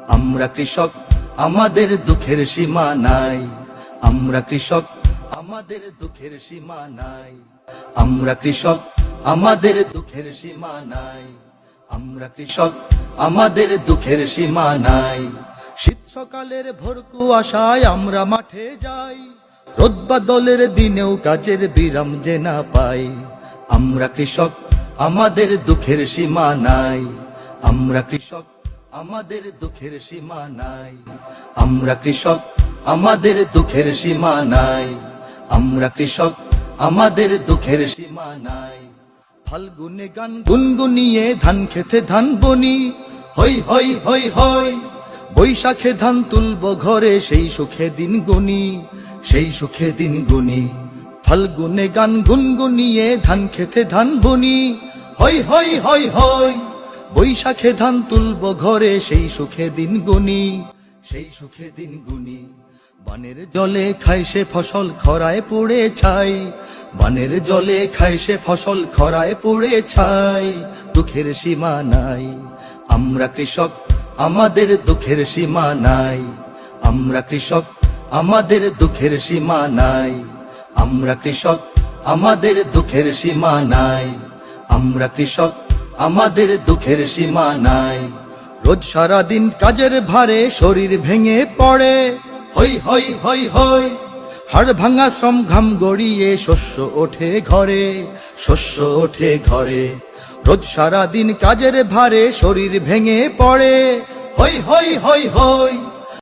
আমরা কৃষক, আমাদের দুঃখের সীমা নাই। আমরা কৃষক, আমাদের দুঃখের সীমা নাই। আমরা কৃষক, আমাদের দুঃখের সীমা নাই। আমরা কৃষক, আমাদের দুঃখের সীমা নাই। শীত সকালের ভোর কুয়াশায় আমরা মাঠে যাই, রোদ বাদলের দিনেও কাজের বিরাম যে না পাই। আমরা কৃষক, আমাদের দুঃখের সীমা নাই। আমরা কৃষক, আমাদের দুঃখের সীমা নাই। আমরা কৃষক, আমাদের দুঃখের সীমা নাই। আমরা কৃষক, আমাদের দুঃখের সীমা নাই। ফাল্গুনে গান গুনগুনিয়ে ধান খেতে ধান বনি, হই হই হই হই। বৈশাখে ধান তুলব ঘরে, সেই সুখে দিন গুনি, সেই সুখে দিন গুনি। ফাল্গুনে গান গুনগুনিয়ে ধান খেতে ধান বনি, হই হই হই হই। বৈশাখে ধান তুলব ঘরে, সেই সুখে দিন গুনি, সেই সুখে দিন গুনি। বানের জলে খায় সে ফসল খরায় পুড়ে ছাই, বানের জলে খায় সে ফসল খরায় পুড়ে ছাই। দুঃখের সীমা নাই। আমরা কৃষক, আমাদের দুঃখের সীমা নাই। আমরা কৃষক, আমাদের দুঃখের সীমা নাই। আমরা কৃষক, আমাদের দুঃখের সীমা নাই। আমরা কৃষক, আমাদের দুঃখের সীমা নাই। রোজ সারাদিন কাজের ভারে শরীর ভেঙে পড়ে, হই হই হই হই। হাড় ভাঙা শ্রম ঘাম গড়িয়ে শস্য ওঠে ঘরে, শস্য ওঠে ঘরে। রোজ সারাদিন কাজের ভারে শরীর ভেঙে পড়ে, হই হই হই হই।